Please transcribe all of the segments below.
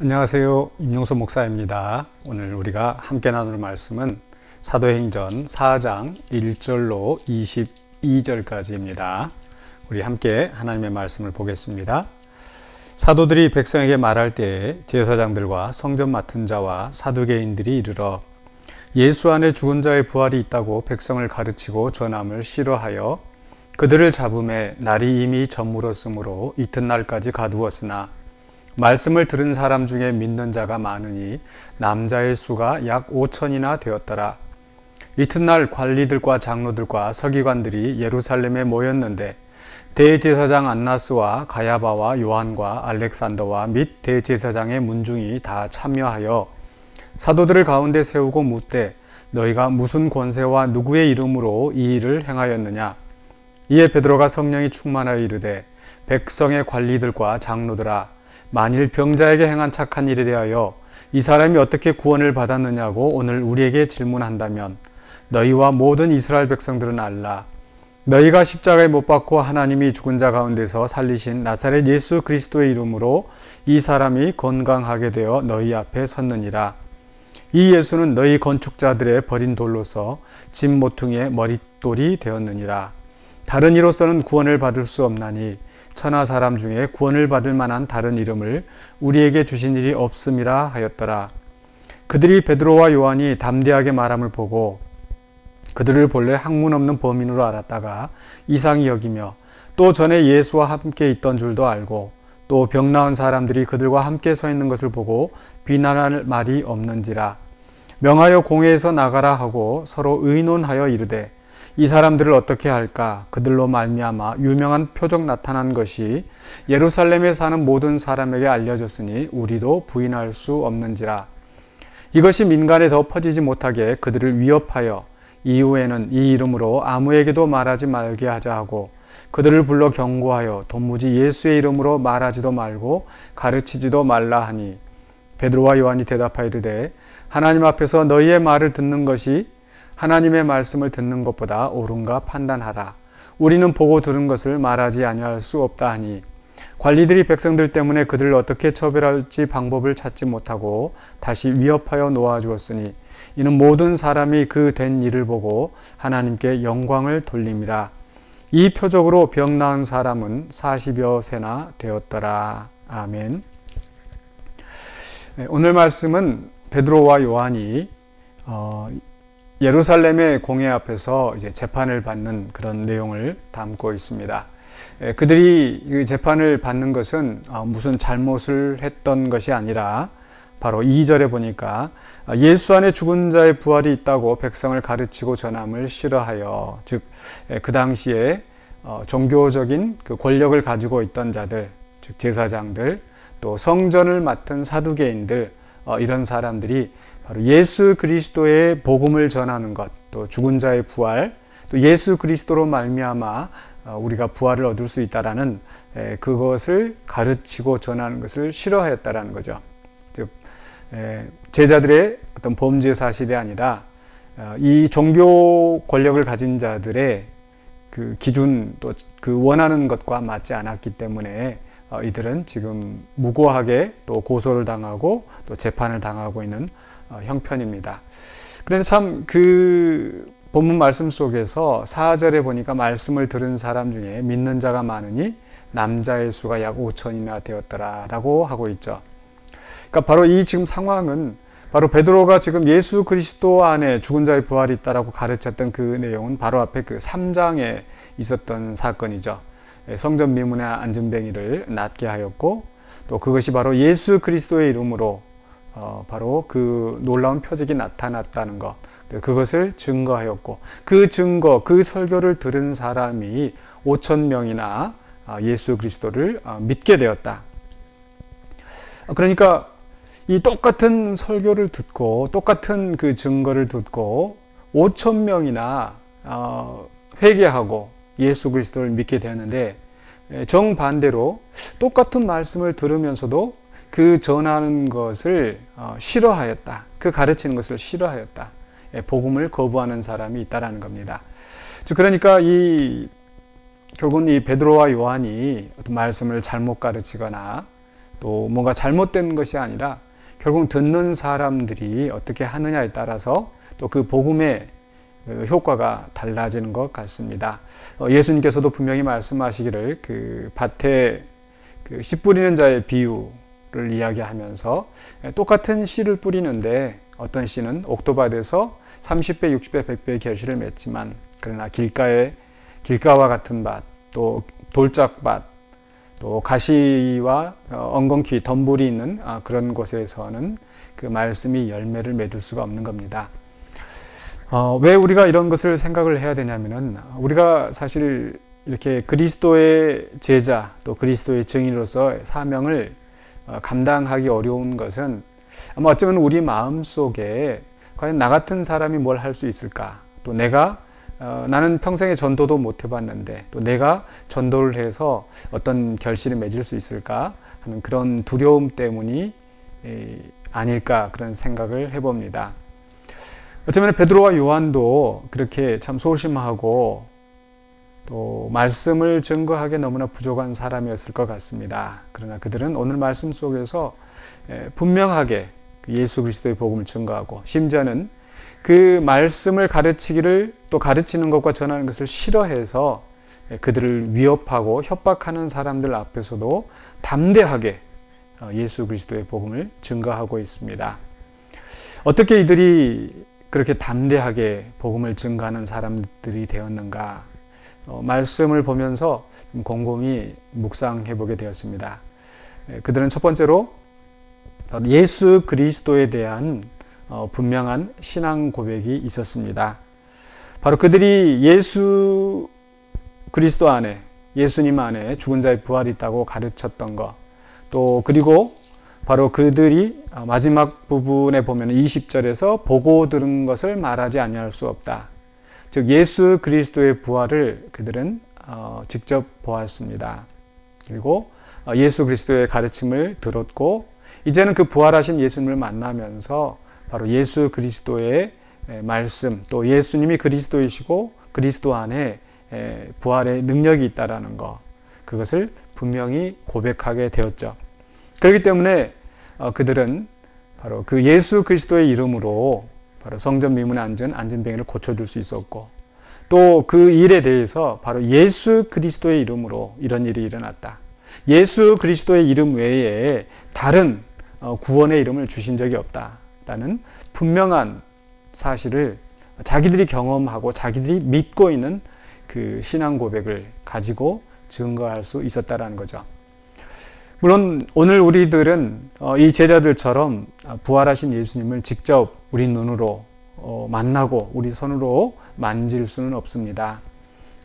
안녕하세요. 임용수 목사입니다. 오늘 우리가 함께 나눌 말씀은 사도행전 4장 1절로 22절까지입니다. 우리 함께 하나님의 말씀을 보겠습니다. 사도들이 백성에게 말할 때에 제사장들과 성전 맡은 자와 사두개인들이 이르러 예수 안에 죽은 자의 부활이 있다고 백성을 가르치고 전함을 싫어하여 그들을 잡음에 날이 이미 저물었으므로 이튿날까지 가두었으나 말씀을 들은 사람 중에 믿는 자가 많으니 남자의 수가 약 5천이나 되었더라. 이튿날 관리들과 장로들과 서기관들이 예루살렘에 모였는데 대제사장 안나스와 가야바와 요한과 알렉산더와 및 대제사장의 문중이 다 참여하여 사도들을 가운데 세우고 묻되 너희가 무슨 권세와 누구의 이름으로 이 일을 행하였느냐. 이에 베드로가 성령이 충만하여 이르되 백성의 관리들과 장로들아 만일 병자에게 행한 착한 일에 대하여 이 사람이 어떻게 구원을 받았느냐고 오늘 우리에게 질문한다면 너희와 모든 이스라엘 백성들은 알라. 너희가 십자가에 못 박고 하나님이 죽은 자 가운데서 살리신 나사렛 예수 그리스도의 이름으로 이 사람이 건강하게 되어 너희 앞에 섰느니라. 이 예수는 너희 건축자들의 버린 돌로서 집 모퉁이의 머릿돌이 되었느니라. 다른 이로서는 구원을 받을 수 없나니 천하 사람 중에 구원을 받을 만한 다른 이름을 우리에게 주신 일이 없음이라 하였더라. 그들이 베드로와 요한이 담대하게 말함을 보고 그들을 본래 학문 없는 범인으로 알았다가 이상히 여기며 또 전에 예수와 함께 있던 줄도 알고 또 병 나은 사람들이 그들과 함께 서 있는 것을 보고 비난할 말이 없는지라. 명하여 공회에서 나가라 하고 서로 의논하여 이르되 이 사람들을 어떻게 할까? 그들로 말미암아 유명한 표적 나타난 것이 예루살렘에 사는 모든 사람에게 알려졌으니 우리도 부인할 수 없는지라. 이것이 민간에 더 퍼지지 못하게 그들을 위협하여 이후에는 이 이름으로 아무에게도 말하지 말게 하자 하고 그들을 불러 경고하여 도무지 예수의 이름으로 말하지도 말고 가르치지도 말라 하니 베드로와 요한이 대답하여 이르되 하나님 앞에서 너희의 말을 듣는 것이 하나님의 말씀을 듣는 것보다 옳은가 판단하라. 우리는 보고 들은 것을 말하지 아니할 수 없다 하니 관리들이 백성들 때문에 그들을 어떻게 처벌할지 방법을 찾지 못하고 다시 위협하여 놓아주었으니 이는 모든 사람이 그 된 일을 보고 하나님께 영광을 돌림이라. 이 표적으로 병 나은 사람은 40여 세나 되었더라. 아멘. 오늘 말씀은 베드로와 요한이 예루살렘의 공회 앞에서 이제 재판을 받는 그런 내용을 담고 있습니다. 그들이 재판을 받는 것은 무슨 잘못을 했던 것이 아니라 바로 2절에 보니까 예수 안에 죽은 자의 부활이 있다고 백성을 가르치고 전함을 싫어하여, 즉 그 당시에 종교적인 그 권력을 가지고 있던 자들, 즉 제사장들, 또 성전을 맡은 사두개인들, 이런 사람들이 바로 예수 그리스도의 복음을 전하는 것, 또 죽은 자의 부활, 또 예수 그리스도로 말미암아 우리가 부활을 얻을 수 있다라는 그것을 가르치고 전하는 것을 싫어하였다라는 거죠. 즉 제자들의 어떤 범죄 사실이 아니라 이 종교 권력을 가진 자들의 그 기준, 또 그 원하는 것과 맞지 않았기 때문에 이들은 지금 무고하게 또 고소를 당하고 또 재판을 당하고 있는 형편입니다. 그런데 참 그 본문 말씀 속에서 4절에 보니까 말씀을 들은 사람 중에 믿는 자가 많으니 남자의 수가 약 5천이나 되었더라 라고 하고 있죠. 그러니까 바로 이 지금 상황은 바로 베드로가 지금 예수 그리스도 안에 죽은 자의 부활이 있다라고 가르쳤던 그 내용은 바로 앞에 그 3장에 있었던 사건이죠. 성전 미문의 안전뱅이를 낫게 하였고 또 그것이 바로 예수 그리스도의 이름으로 바로 그 놀라운 표적이 나타났다는 것, 그것을 증거하였고 그 증거, 그 설교를 들은 사람이 5천 명이나 예수 그리스도를 믿게 되었다. 그러니까 이 똑같은 설교를 듣고 똑같은 그 증거를 듣고 5천 명이나 회개하고 예수 그리스도를 믿게 되었는데 정반대로 똑같은 말씀을 들으면서도 그 전하는 것을 싫어하였다. 그 가르치는 것을 싫어하였다. 복음을 거부하는 사람이 있다라는 겁니다. 그러니까 결국은 이 베드로와 요한이 어떤 말씀을 잘못 가르치거나 또 뭔가 잘못된 것이 아니라 결국 듣는 사람들이 어떻게 하느냐에 따라서 또 그 복음의 효과가 달라지는 것 같습니다. 예수님께서도 분명히 말씀하시기를 그 밭에 그 씨 뿌리는 자의 비유를 이야기하면서 똑같은 씨를 뿌리는데 어떤 씨는 옥토밭에서 30배, 60배, 100배의 결실을 맺지만 그러나 길가와 같은 밭, 또 돌짝밭, 또 가시와 엉겅퀴, 덤불이 있는 그런 곳에서는 그 말씀이 열매를 맺을 수가 없는 겁니다. 왜 우리가 이런 것을 생각을 해야 되냐면은 우리가 사실 이렇게 그리스도의 제자 또 그리스도의 증인으로서 사명을 감당하기 어려운 것은 아마 어쩌면 우리 마음 속에 과연 나 같은 사람이 뭘 할 수 있을까? 또 나는 평생에 전도도 못 해봤는데 또 내가 전도를 해서 어떤 결실을 맺을 수 있을까 하는 그런 두려움 때문이 아닐까 그런 생각을 해봅니다. 어쩌면 베드로와 요한도 그렇게 참 소심하고 또 말씀을 증거하기에 너무나 부족한 사람이었을 것 같습니다. 그러나 그들은 오늘 말씀 속에서 분명하게 예수 그리스도의 복음을 증거하고 심지어는 그 말씀을 가르치기를 또 가르치는 것과 전하는 것을 싫어해서 그들을 위협하고 협박하는 사람들 앞에서도 담대하게 예수 그리스도의 복음을 증거하고 있습니다. 어떻게 이들이 그렇게 담대하게 복음을 증거하는 사람들이 되었는가? 말씀을 보면서 좀 곰곰이 묵상해 보게 되었습니다. 그들은 첫 번째로 바로 예수 그리스도에 대한 분명한 신앙 고백이 있었습니다. 바로 그들이 예수 그리스도 안에, 예수님 안에 죽은 자의 부활이 있다고 가르쳤던 것, 또 그리고 바로 그들이 마지막 부분에 보면 20절에서 보고 들은 것을 말하지 아니할 수 없다. 즉 예수 그리스도의 부활을 그들은 직접 보았습니다. 그리고 예수 그리스도의 가르침을 들었고 이제는 그 부활하신 예수님을 만나면서 바로 예수 그리스도의 말씀 또 예수님이 그리스도이시고 그리스도 안에 부활의 능력이 있다라는 것 그것을 분명히 고백하게 되었죠. 그렇기 때문에 그들은 바로 그 예수 그리스도의 이름으로 바로 성전 미문에 앉은 안진뱅이를 고쳐줄 수 있었고 또 그 일에 대해서 바로 예수 그리스도의 이름으로 이런 일이 일어났다. 예수 그리스도의 이름 외에 다른 구원의 이름을 주신 적이 없다라는 분명한 사실을 자기들이 경험하고 자기들이 믿고 있는 그 신앙 고백을 가지고 증거할 수 있었다라는 거죠. 물론 오늘 우리들은 이 제자들처럼 부활하신 예수님을 직접 우리 눈으로 만나고 우리 손으로 만질 수는 없습니다.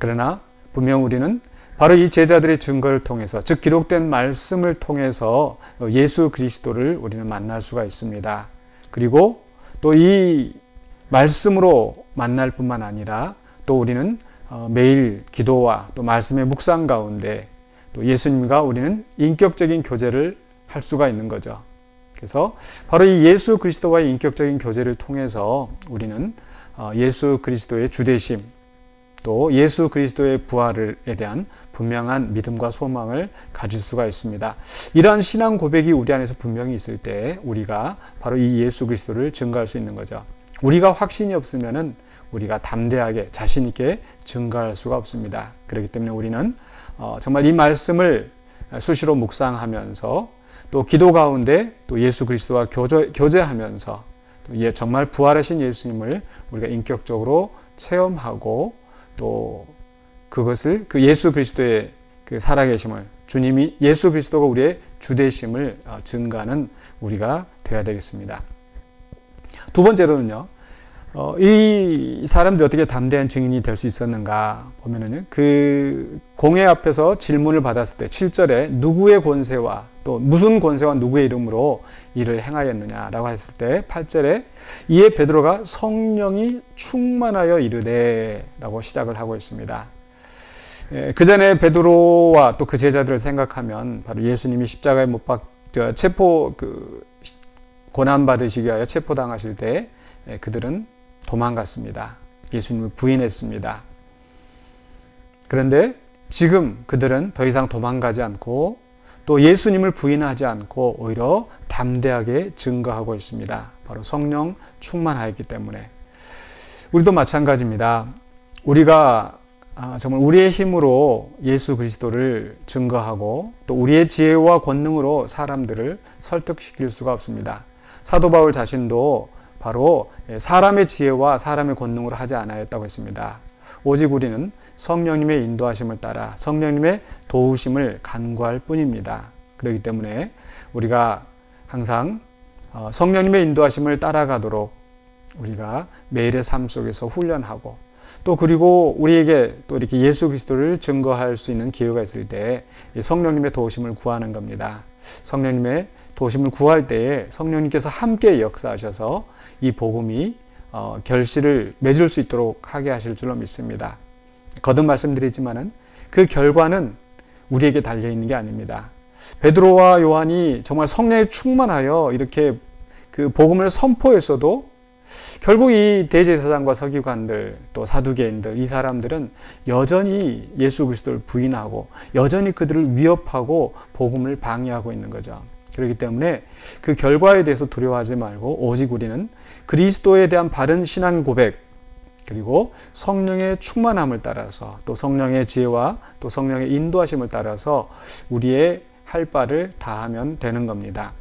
그러나 분명 우리는 바로 이 제자들의 증거를 통해서 즉 기록된 말씀을 통해서 예수 그리스도를 우리는 만날 수가 있습니다. 그리고 또 이 말씀으로 만날 뿐만 아니라 또 우리는 매일 기도와 또 말씀의 묵상 가운데 또 예수님과 우리는 인격적인 교제를 할 수가 있는 거죠. 그래서 바로 이 예수 그리스도와의 인격적인 교제를 통해서 우리는 예수 그리스도의 주되심 또 예수 그리스도의 부활에 대한 분명한 믿음과 소망을 가질 수가 있습니다. 이러한 신앙 고백이 우리 안에서 분명히 있을 때 우리가 바로 이 예수 그리스도를 증거할 수 있는 거죠. 우리가 확신이 없으면은 우리가 담대하게 자신 있게 증거할 수가 없습니다. 그렇기 때문에 우리는 정말 이 말씀을 수시로 묵상하면서 또 기도 가운데 또 예수 그리스도와 교제하면서 또 정말 부활하신 예수님을 우리가 인격적으로 체험하고 또 그것을 그 예수 그리스도의 그 살아계심을 주님이 예수 그리스도가 우리의 주되심을 증거하는 우리가 되어야 되겠습니다. 두 번째로는요. 이 사람들이 어떻게 담대한 증인이 될 수 있었는가 보면은요. 그 공회 앞에서 질문을 받았을 때 7절에 누구의 권세와 또 무슨 권세와 누구의 이름으로 이를 행하였느냐라고 했을 때 8절에 이에 베드로가 성령이 충만하여 이르되 라고 시작을 하고 있습니다. 그 전에 베드로와 또 그 제자들을 생각하면 바로 예수님이 십자가에 고난 받으시기 위하여 체포당하실 때 그들은 도망갔습니다. 예수님을 부인했습니다. 그런데 지금 그들은 더 이상 도망가지 않고 또 예수님을 부인하지 않고 오히려 담대하게 증거하고 있습니다. 바로 성령 충만하였기 때문에. 우리도 마찬가지입니다. 우리가 정말 우리의 힘으로 예수 그리스도를 증거하고 또 우리의 지혜와 권능으로 사람들을 설득시킬 수가 없습니다. 사도 바울 자신도 바로 사람의 지혜와 사람의 권능으로 하지 않았다고 했습니다. 오직 우리는 성령님의 인도하심을 따라 성령님의 도우심을 간구할 뿐입니다. 그렇기 때문에 우리가 항상 성령님의 인도하심을 따라가도록 우리가 매일의 삶 속에서 훈련하고 또 그리고 우리에게 또 이렇게 예수 그리스도를 증거할 수 있는 기회가 있을 때 성령님의 도우심을 구하는 겁니다. 성령님의 도우심을 구할 때에 성령님께서 함께 역사하셔서 이 복음이 결실을 맺을 수 있도록 하게 하실 줄로 믿습니다. 거듭 말씀드리지만은 그 결과는 우리에게 달려있는 게 아닙니다. 베드로와 요한이 정말 성령에 충만하여 이렇게 그 복음을 선포했어도 결국 이 대제사장과 서기관들 또 사두개인들 이 사람들은 여전히 예수 그리스도를 부인하고 여전히 그들을 위협하고 복음을 방해하고 있는 거죠. 그렇기 때문에 그 결과에 대해서 두려워하지 말고 오직 우리는 그리스도에 대한 바른 신앙 고백 그리고 성령의 충만함을 따라서 또 성령의 지혜와 또 성령의 인도하심을 따라서 우리의 할 바를 다하면 되는 겁니다.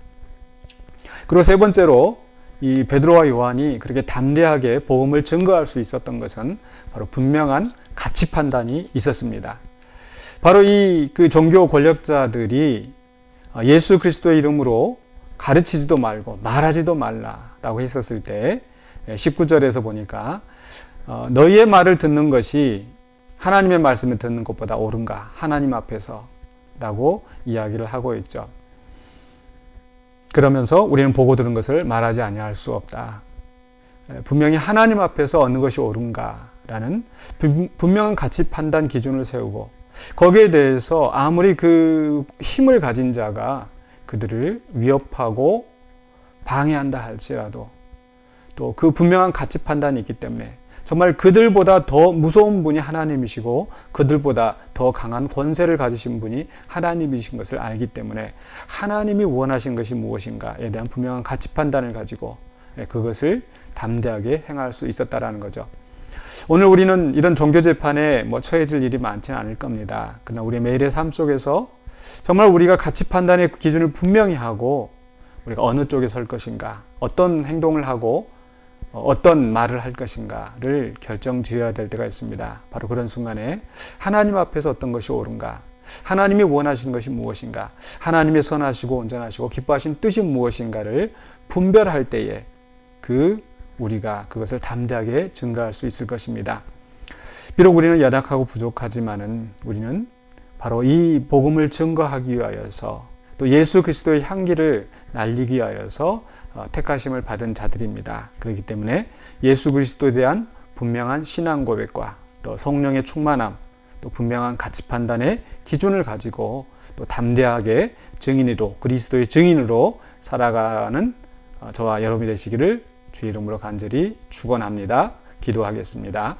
그리고 세 번째로 이 베드로와 요한이 그렇게 담대하게 복음을 증거할 수 있었던 것은 바로 분명한 가치 판단이 있었습니다. 바로 이 그 종교 권력자들이 예수 그리스도의 이름으로 가르치지도 말고 말하지도 말라라고 했었을 때 19절에서 보니까 너희의 말을 듣는 것이 하나님의 말씀을 듣는 것보다 옳은가 하나님 앞에서 라고 이야기를 하고 있죠. 그러면서 우리는 보고 들은 것을 말하지 아니할 수 없다. 분명히 하나님 앞에서 어느 것이 옳은가라는 분명한 가치 판단 기준을 세우고 거기에 대해서 아무리 그 힘을 가진 자가 그들을 위협하고 방해한다 할지라도 또 그 분명한 가치 판단이 있기 때문에 정말 그들보다 더 무서운 분이 하나님이시고 그들보다 더 강한 권세를 가지신 분이 하나님이신 것을 알기 때문에 하나님이 원하신 것이 무엇인가에 대한 분명한 가치 판단을 가지고 그것을 담대하게 행할 수 있었다라는 거죠. 오늘 우리는 이런 종교 재판에 처해질 일이 많지는 않을 겁니다. 그러나 우리의 매일의 삶 속에서 정말 우리가 가치 판단의 기준을 분명히 하고 우리가 어느 쪽에 설 것인가, 어떤 행동을 하고 어떤 말을 할 것인가를 결정지어야 될 때가 있습니다. 바로 그런 순간에 하나님 앞에서 어떤 것이 옳은가, 하나님이 원하시는 것이 무엇인가, 하나님의 선하시고 온전하시고 기뻐하신 뜻이 무엇인가를 분별할 때에 우리가 그것을 담대하게 증거할 수 있을 것입니다. 비록 우리는 연약하고 부족하지만은 우리는 바로 이 복음을 증거하기 위하여서 또 예수 그리스도의 향기를 날리기 위하여서 택하심을 받은 자들입니다. 그렇기 때문에 예수 그리스도에 대한 분명한 신앙 고백과 또 성령의 충만함 또 분명한 가치 판단의 기준을 가지고 또 담대하게 증인으로 그리스도의 증인으로 살아가는 저와 여러분이 되시기를 주의 이름으로 간절히 축원합니다. 기도하겠습니다.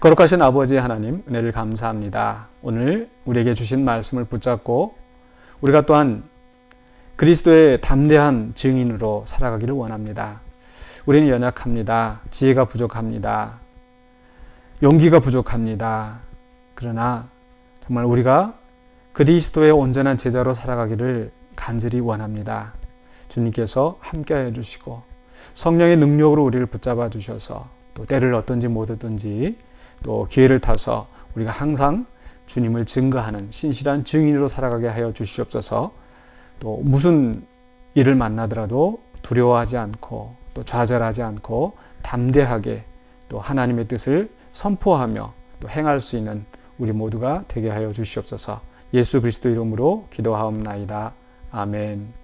거룩하신 아버지 하나님 은혜를 감사합니다. 오늘 우리에게 주신 말씀을 붙잡고 우리가 또한 그리스도의 담대한 증인으로 살아가기를 원합니다. 우리는 연약합니다. 지혜가 부족합니다. 용기가 부족합니다. 그러나 정말 우리가 그리스도의 온전한 제자로 살아가기를 간절히 원합니다. 주님께서 함께하여 주시고 성령의 능력으로 우리를 붙잡아 주셔서 또 때를 얻든지 못 얻든지 또 기회를 타서 우리가 항상 주님을 증거하는 신실한 증인으로 살아가게 하여 주시옵소서. 또 무슨 일을 만나더라도 두려워하지 않고 또 좌절하지 않고 담대하게 또 하나님의 뜻을 선포하며 또 행할 수 있는 우리 모두가 되게 하여 주시옵소서. 예수 그리스도 이름으로 기도하옵나이다. 아멘.